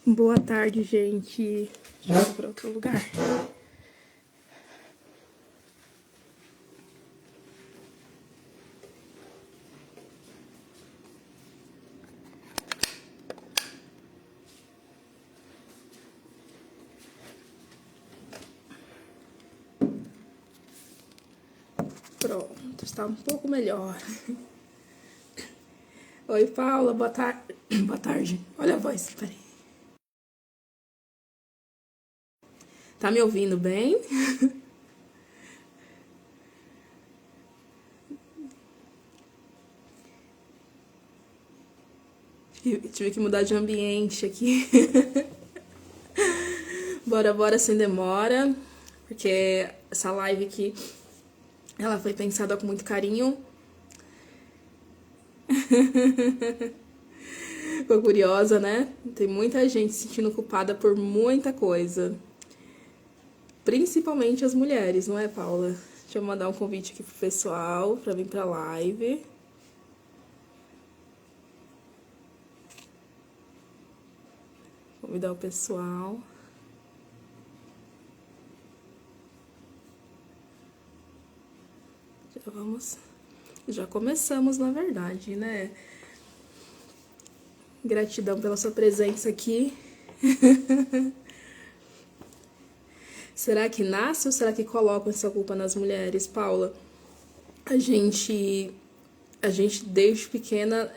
Boa tarde, gente. Já vou para outro lugar. Pronto, está um pouco melhor. Oi, Paula, boa tarde. Boa tarde. Olha a voz, peraí. Tá me ouvindo bem? Tive que mudar de ambiente aqui. Bora sem demora, porque essa live aqui, ela foi pensada com muito carinho. Ficou curiosa, né? Tem muita gente se sentindo culpada por muita coisa. Principalmente as mulheres, não é, Paula? Deixa eu mandar um convite aqui pro pessoal pra vir pra live. Convidar o pessoal. Já começamos, na verdade, né? Gratidão pela sua presença aqui. Será que nasce ou será que colocam essa culpa nas mulheres, Paula? A gente desde pequena,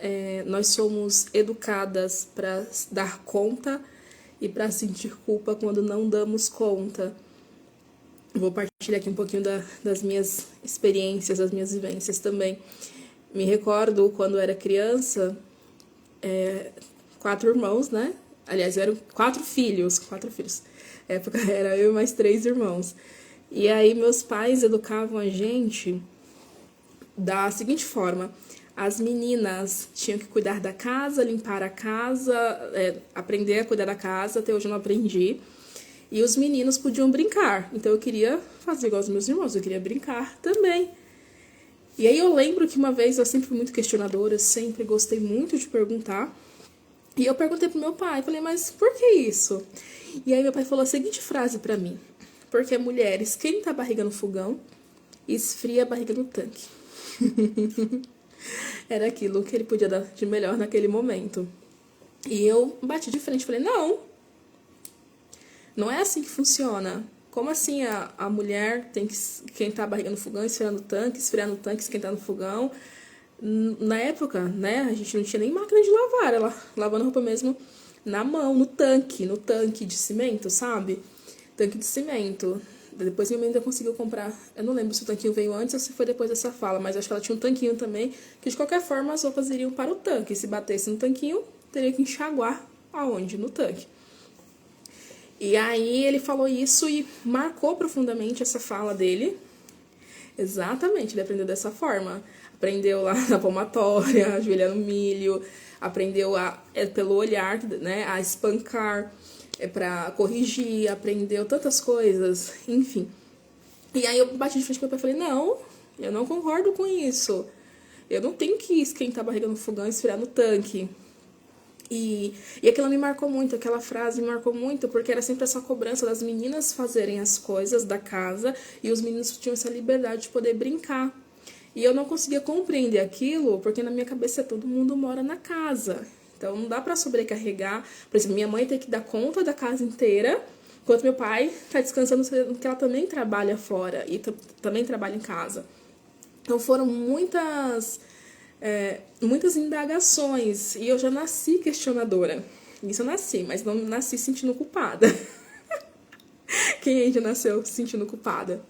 nós somos educadas para dar conta e para sentir culpa quando não damos conta. Vou partilhar aqui um pouquinho das minhas experiências, das minhas vivências também. Me recordo quando era criança, 4 irmãos, né? Aliás, eram 4 filhos. Na época era eu e mais 3 irmãos. E aí meus pais educavam a gente da seguinte forma: as meninas tinham que cuidar da casa, limpar a casa, aprender a cuidar da casa, até hoje eu não aprendi. E os meninos podiam brincar. Então eu queria fazer igual aos meus irmãos, eu queria brincar também. E aí eu lembro que uma vez eu sempre fui muito questionadora, sempre gostei muito de perguntar. E eu perguntei pro meu pai, falei, mas por que isso? E aí meu pai falou a seguinte frase pra mim: porque mulher esquenta a barriga no fogão e esfria a barriga no tanque. Era aquilo que ele podia dar de melhor naquele momento. E eu bati de frente, falei, não é assim que funciona. Como assim a mulher tem que esquentar a barriga no fogão, esfriar no tanque, esquentar no fogão? Na época, né, a gente não tinha nem máquina de lavar, ela lavando roupa mesmo na mão, no tanque de cimento, sabe? Tanque de cimento. Depois minha mãe ainda conseguiu comprar, eu não lembro se o tanquinho veio antes ou se foi depois dessa fala, mas acho que ela tinha um tanquinho também, que de qualquer forma as roupas iriam para o tanque. Se batesse no tanquinho, teria que enxaguar aonde? No tanque. E aí ele falou isso e marcou profundamente essa fala dele. Exatamente, ele aprendeu dessa forma. Aprendeu lá na palmatória, ajoelhando milho, aprendeu pelo olhar, né, a espancar, pra corrigir, aprendeu tantas coisas, enfim. E aí eu bati de frente com meu pai e falei, não, eu não concordo com isso. Eu não tenho que esquentar a barriga no fogão e esfriar no tanque. E aquilo me marcou muito, aquela frase me marcou muito, porque era sempre essa cobrança das meninas fazerem as coisas da casa e os meninos tinham essa liberdade de poder brincar. E eu não conseguia compreender aquilo, porque na minha cabeça todo mundo mora na casa. Então não dá pra sobrecarregar. Por exemplo, minha mãe tem que dar conta da casa inteira, enquanto meu pai tá descansando, porque ela também trabalha fora e também trabalha em casa. Então foram muitas indagações, e eu já nasci questionadora. Isso eu nasci, mas não nasci sentindo culpada. Quem ainda nasceu se sentindo culpada?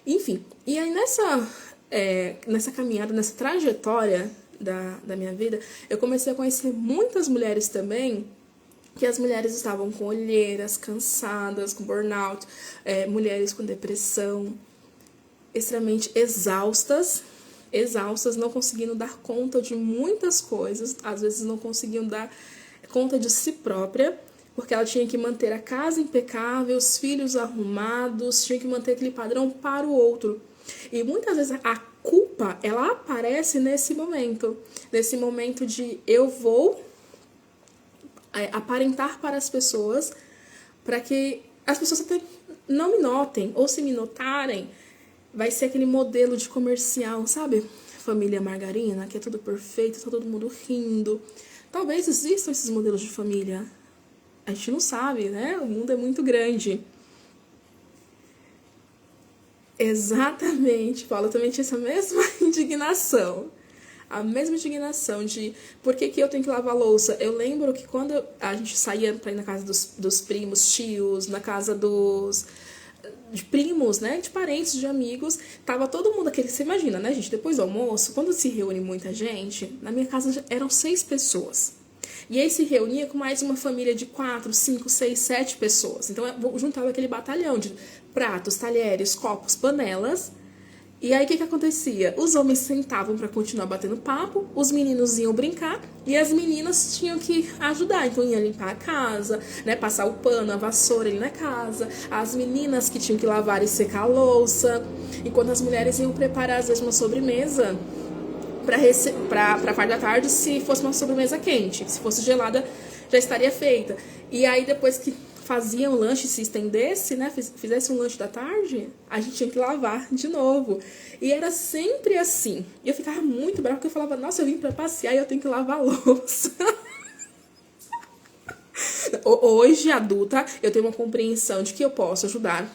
Enfim, e aí nessa caminhada, nessa trajetória da minha vida, eu comecei a conhecer muitas mulheres também, que as mulheres estavam com olheiras, cansadas, com burnout, mulheres com depressão, extremamente exaustas, não conseguindo dar conta de muitas coisas, às vezes não conseguiam dar conta de si própria, porque ela tinha que manter a casa impecável, os filhos arrumados, tinha que manter aquele padrão para o outro. E muitas vezes a culpa, ela aparece nesse momento de eu vou aparentar para as pessoas, para que as pessoas até não me notem, ou se me notarem, vai ser aquele modelo de comercial, sabe? Família margarina, que é tudo perfeito, tá todo mundo rindo. Talvez existam esses modelos de família. A gente não sabe, né? O mundo é muito grande. Exatamente, Paula, eu também tinha essa mesma indignação. A mesma indignação de por que eu tenho que lavar louça. Eu lembro que quando a gente saía pra ir na casa dos primos, tios, na casa de primos, né, de parentes, de amigos, tava todo mundo aquele, você imagina, né, gente, depois do almoço, quando se reúne muita gente, na minha casa eram 6 pessoas. E aí se reunia com mais uma família de 4, 5, 6, 7 pessoas. Então eu juntava aquele batalhão de pratos, talheres, copos, panelas. E aí o que acontecia? Os homens sentavam para continuar batendo papo, os meninos iam brincar e as meninas tinham que ajudar. Então iam limpar a casa, né, passar o pano, a vassoura ali na casa. As meninas que tinham que lavar e secar a louça. Enquanto as mulheres iam preparar às vezes uma sobremesa para a parte da tarde, se fosse uma sobremesa quente. Se fosse gelada, já estaria feita. E aí depois que fazia um lanche, se estendesse, né, fizesse um lanche da tarde, a gente tinha que lavar de novo. E era sempre assim. E eu ficava muito brava, porque eu falava, nossa, eu vim pra passear e eu tenho que lavar a louça. Hoje, adulta, eu tenho uma compreensão de que eu posso ajudar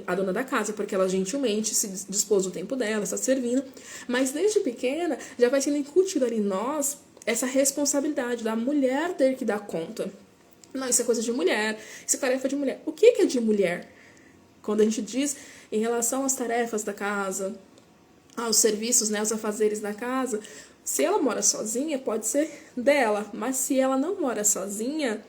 a dona da casa, porque ela gentilmente se dispôs do tempo dela, está servindo. Mas desde pequena, já vai sendo incutido ali em nós essa responsabilidade da mulher ter que dar conta. Não, isso é coisa de mulher, isso é tarefa de mulher. O que é de mulher? Quando a gente diz em relação às tarefas da casa, aos serviços, né, aos afazeres da casa, se ela mora sozinha, pode ser dela. Mas se ela não mora sozinha,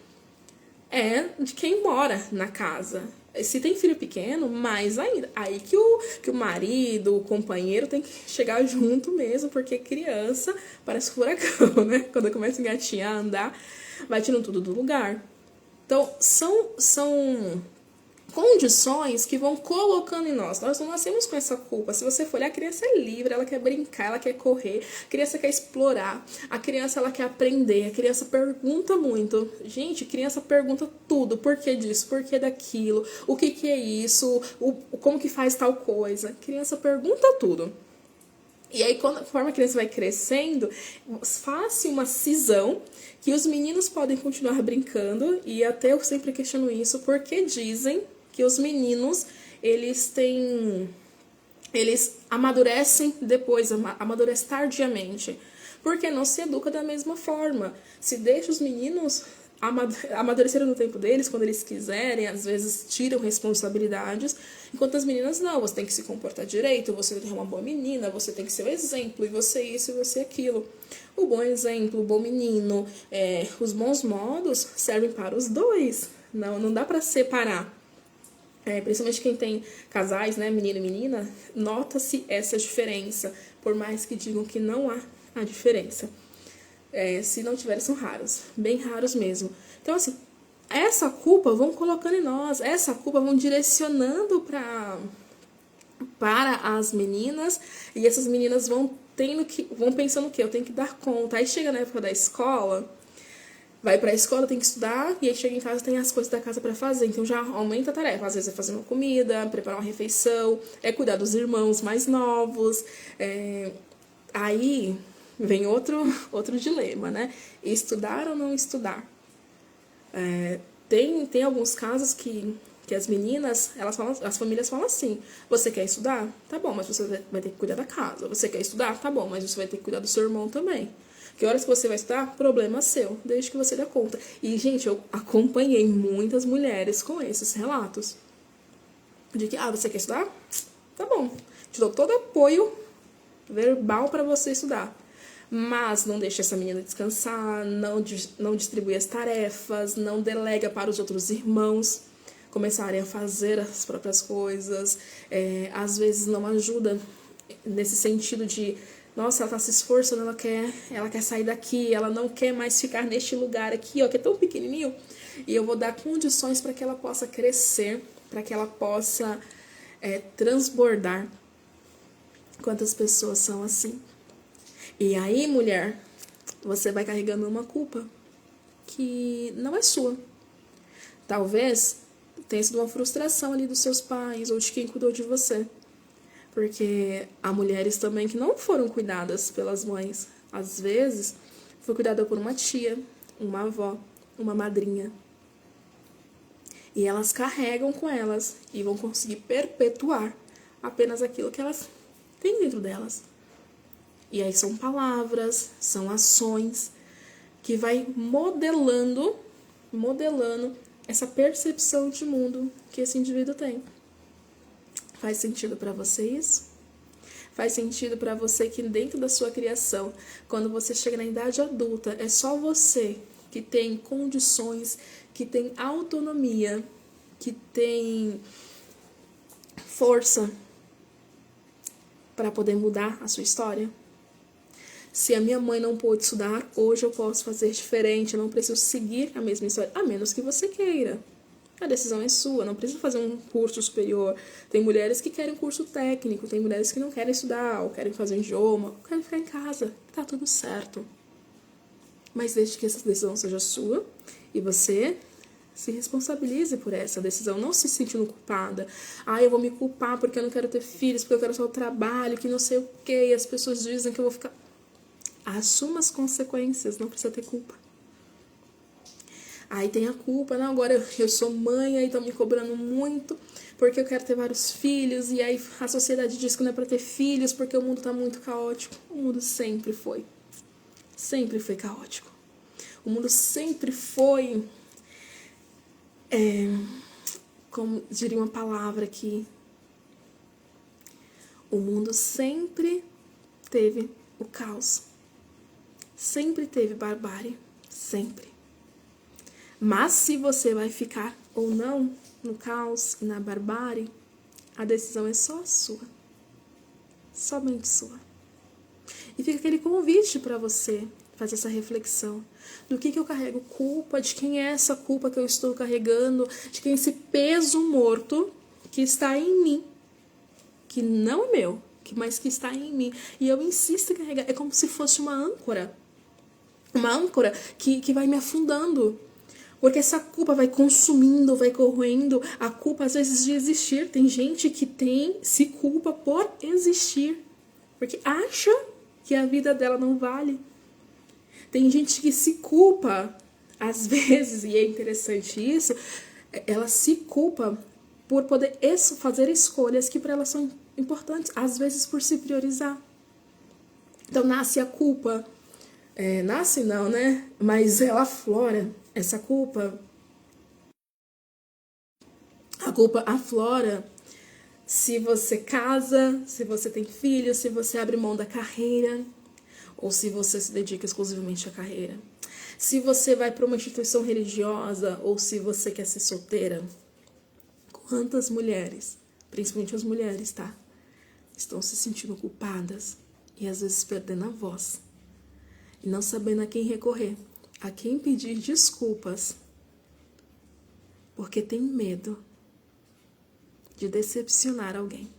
é de quem mora na casa. Se tem filho pequeno, mais ainda. Aí que o marido, o companheiro tem que chegar junto mesmo, porque criança parece furacão, né? Quando começa a engatinhar, a andar, vai tirando tudo do lugar. Então, são condições que vão colocando em nós. Nós não nascemos com essa culpa. Se você for olhar, a criança é livre, ela quer brincar, ela quer correr, a criança quer explorar, a criança ela quer aprender, a criança pergunta muito. Gente, criança pergunta tudo, por que disso, por que daquilo, o que é isso, como que faz tal coisa. A criança pergunta tudo. E aí, conforme a criança vai crescendo, faz-se uma cisão que os meninos podem continuar brincando, e até eu sempre questiono isso, porque dizem que os meninos, eles amadurecem depois, amadurecem tardiamente, porque não se educa da mesma forma. Se deixa os meninos amadurecerem no tempo deles, quando eles quiserem, às vezes tiram responsabilidades, enquanto as meninas não, você tem que se comportar direito, você tem que ser uma boa menina, você tem que ser o exemplo, e você isso, e você aquilo. O bom exemplo, o bom menino, os bons modos servem para os dois, não dá para separar. Principalmente quem tem casais, né, menino e menina, nota-se essa diferença, por mais que digam que não há a diferença. Se não tiver, são raros, bem raros mesmo. Então, assim, essa culpa vão colocando em nós, essa culpa vão direcionando para as meninas, e essas meninas vão pensando que eu tenho que dar conta. Aí chega na época da escola, vai pra escola, tem que estudar, e aí chega em casa, tem as coisas da casa pra fazer, então já aumenta a tarefa. Às vezes é fazer uma comida, preparar uma refeição, cuidar dos irmãos mais novos. Aí vem outro dilema, né? Estudar ou não estudar? Tem alguns casos que as meninas, as famílias falam assim: você quer estudar? Tá bom, mas você vai ter que cuidar da casa. Você quer estudar? Tá bom, mas você vai ter que cuidar do seu irmão também. Que horas que você vai estudar? Problema seu, desde que você dê conta. E, gente, eu acompanhei muitas mulheres com esses relatos. De que, você quer estudar? Tá bom, te dou todo apoio verbal para você estudar. Mas não deixa essa menina descansar, não distribui as tarefas, não delega para os outros irmãos começarem a fazer as próprias coisas. Às vezes não ajuda nesse sentido de, nossa, ela tá se esforçando, ela quer sair daqui, ela não quer mais ficar neste lugar aqui, ó, que é tão pequenininho, e eu vou dar condições para que ela possa crescer, para que ela possa transbordar. Quantas pessoas são assim? E aí, mulher, você vai carregando uma culpa. que não é sua. Talvez tenha sido uma frustração ali dos seus pais ou de quem cuidou de você. Porque há mulheres também que não foram cuidadas pelas mães. Às vezes, foi cuidada por uma tia, uma avó, uma madrinha. E elas carregam com elas e vão conseguir perpetuar apenas aquilo que elas têm dentro delas. E aí são palavras, são ações que vai modelando essa percepção de mundo que esse indivíduo tem. Faz sentido para você isso? Faz sentido para você que dentro da sua criação, quando você chega na idade adulta, é só você que tem condições, que tem autonomia, que tem força para poder mudar a sua história? Se a minha mãe não pôde estudar, hoje eu posso fazer diferente, eu não preciso seguir a mesma história, a menos que você queira. A decisão é sua, não precisa fazer um curso superior. Tem mulheres que querem curso técnico, tem mulheres que não querem estudar, ou querem fazer um idioma, ou querem ficar em casa. Tá tudo certo. Mas desde que essa decisão seja sua e você se responsabilize por essa decisão, não se sentindo culpada. Eu vou me culpar porque eu não quero ter filhos, porque eu quero só o trabalho, que não sei o quê, e as pessoas dizem que eu vou ficar... Assuma as consequências, não precisa ter culpa. Aí tem a culpa, não, agora eu sou mãe, aí estão me cobrando muito, porque eu quero ter vários filhos, e aí a sociedade diz que não é para ter filhos, porque o mundo está muito caótico. O mundo sempre foi caótico. O mundo sempre foi, como diria uma palavra aqui, o mundo sempre teve o caos, sempre teve barbárie, sempre. Mas se você vai ficar ou não no caos e na barbárie, a decisão é só sua. Somente sua. E fica aquele convite para você fazer essa reflexão. Do que eu carrego culpa? De quem é essa culpa que eu estou carregando? De quem é esse peso morto que está em mim? Que não é meu, mas que está em mim. E eu insisto em carregar. É como se fosse uma âncora. Uma âncora que vai me afundando. Porque essa culpa vai consumindo, vai corroendo. A culpa, às vezes, de existir. Tem gente que se culpa por existir. Porque acha que a vida dela não vale. Tem gente que se culpa, às vezes, e é interessante isso, ela se culpa por poder fazer escolhas que para ela são importantes. Às vezes, por se priorizar. Então, nasce a culpa. Nasce não, né? Mas ela aflora. Essa culpa, a culpa aflora se você casa, se você tem filhos, se você abre mão da carreira, ou se você se dedica exclusivamente à carreira. Se você vai para uma instituição religiosa, ou se você quer ser solteira. Quantas mulheres, principalmente as mulheres, tá? Estão se sentindo culpadas e às vezes perdendo a voz. E não sabendo a quem recorrer. A quem pedir desculpas, porque tem medo de decepcionar alguém.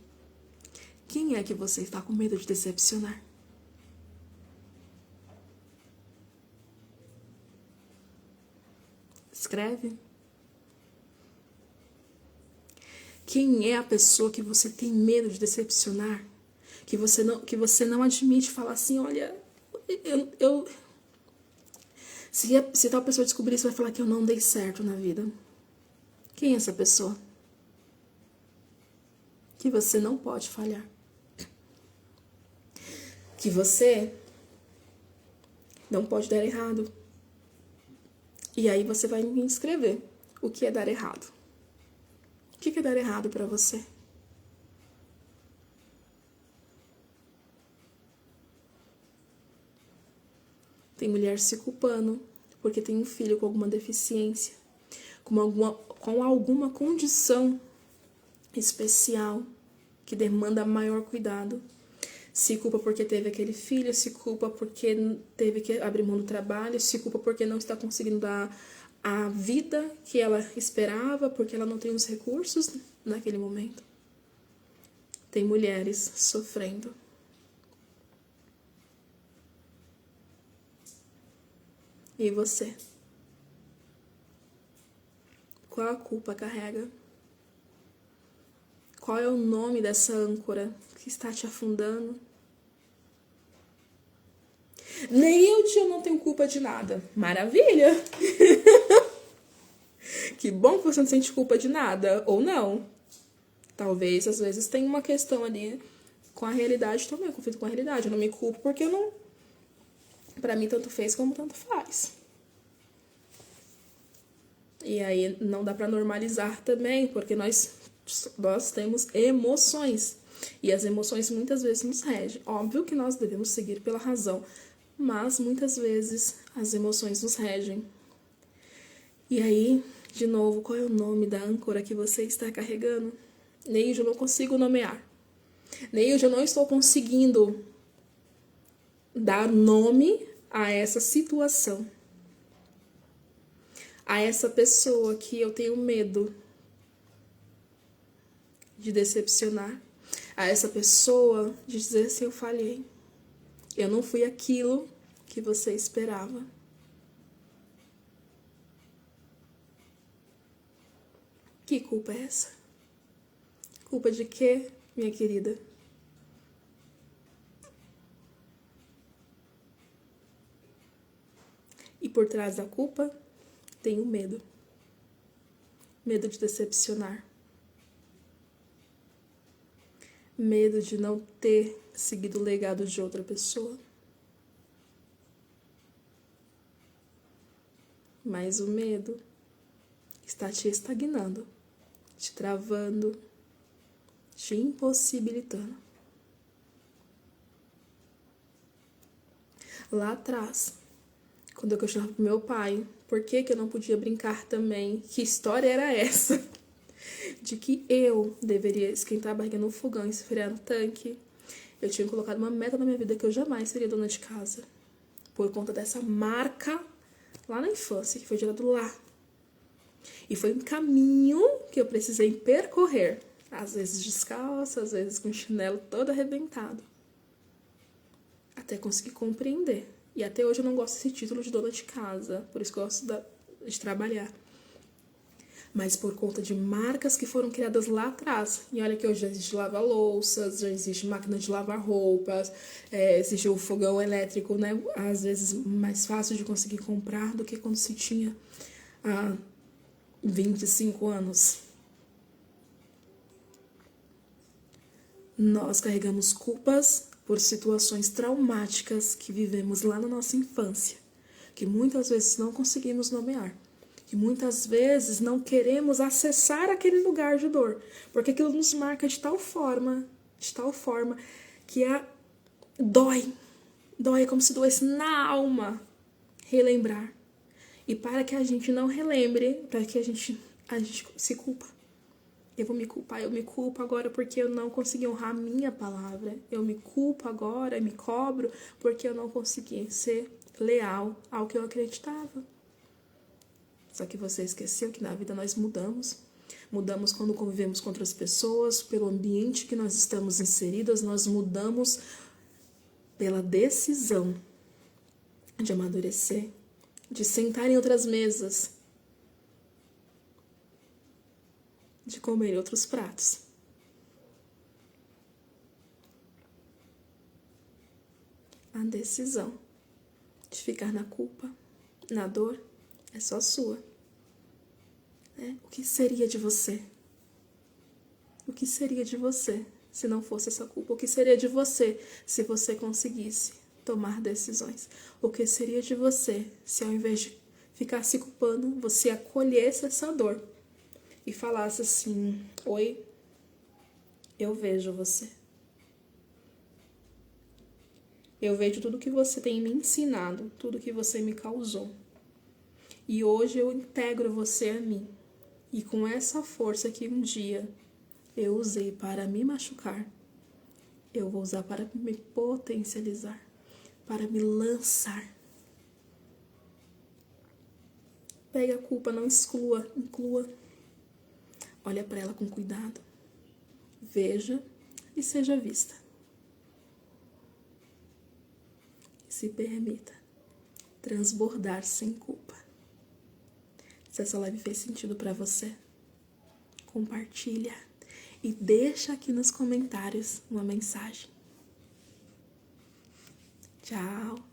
Quem é que você está com medo de decepcionar? Escreve. Quem é a pessoa que você tem medo de decepcionar? Que você não admite falar assim, olha, se tal pessoa descobrir isso, vai falar que eu não dei certo na vida. Quem é essa pessoa? Que você não pode falhar. Que você não pode dar errado. E aí você vai me escrever o que é dar errado. O que é dar errado para você? Tem mulher se culpando porque tem um filho com alguma deficiência, com alguma condição especial que demanda maior cuidado. Se culpa porque teve aquele filho, se culpa porque teve que abrir mão do trabalho, se culpa porque não está conseguindo dar a vida que ela esperava, porque ela não tem os recursos naquele momento. Tem mulheres sofrendo. E você? qual a culpa carrega? Qual é o nome dessa âncora que está te afundando? Nem eu não tenho culpa de nada. Maravilha! Que bom que você não sente culpa de nada, ou não. Talvez, às vezes, tenha uma questão ali com a realidade também, eu conflito com a realidade. Eu não me culpo porque eu não... Pra mim, tanto fez como tanto faz. E aí, não dá pra normalizar também, porque nós temos emoções. E as emoções muitas vezes nos regem. Óbvio que nós devemos seguir pela razão, mas muitas vezes as emoções nos regem. E aí, de novo, qual é o nome da âncora que você está carregando? Neide, eu não consigo nomear. Neide, eu não estou conseguindo dar nome a essa situação. A essa pessoa que eu tenho medo de decepcionar. A essa pessoa de dizer assim, eu falhei. Eu não fui aquilo que você esperava. Que culpa é essa? Culpa de quê, minha querida? E por trás da culpa, tem o medo. Medo de decepcionar. Medo de não ter seguido o legado de outra pessoa. Mas o medo está te estagnando, te travando, te impossibilitando. Lá atrás, quando eu questionava pro meu pai por que eu não podia brincar também, que história era essa? De que eu deveria esquentar a barriga no fogão e esfriar no tanque. Eu tinha colocado uma meta na minha vida que eu jamais seria dona de casa. Por conta dessa marca lá na infância, que foi gerado lá. E foi um caminho que eu precisei percorrer. Às vezes descalça, às vezes com o chinelo todo arrebentado. Até conseguir compreender. E até hoje eu não gosto desse título de dona de casa. Por isso que eu gosto de trabalhar. Mas por conta de marcas que foram criadas lá atrás. E olha que hoje já existe lava-louças, já existe máquina de lavar roupas, existe o fogão elétrico, né? Às vezes mais fácil de conseguir comprar do que quando se tinha há 25 anos. Nós carregamos culpas por situações traumáticas que vivemos lá na nossa infância, que muitas vezes não conseguimos nomear. Que muitas vezes não queremos acessar aquele lugar de dor, porque aquilo nos marca de tal forma que dói como se doesse na alma relembrar. E para que a gente não relembre, para que a gente se culpa. Eu vou me culpar, eu me culpo agora porque eu não consegui honrar a minha palavra. Eu me culpo agora, me cobro porque eu não consegui ser leal ao que eu acreditava. Só que você esqueceu que na vida nós mudamos. Mudamos quando convivemos com outras pessoas, pelo ambiente que nós estamos inseridas, nós mudamos pela decisão de amadurecer, de sentar em outras mesas, de comer outros pratos. A decisão de ficar na culpa, na dor, é só sua. O que seria de você? O que seria de você se não fosse essa culpa? O que seria de você se você conseguisse tomar decisões? O que seria de você se ao invés de ficar se culpando, você acolhesse essa dor e falasse assim: oi, eu vejo você. Eu vejo tudo que você tem me ensinado, tudo que você me causou. E hoje eu integro você a mim. E com essa força que um dia eu usei para me machucar, eu vou usar para me potencializar, para me lançar. Pega a culpa, não exclua, inclua. Olha para ela com cuidado. Veja e seja vista. E se permita transbordar sem culpa. Se essa live fez sentido pra você, compartilha e deixa aqui nos comentários uma mensagem. Tchau!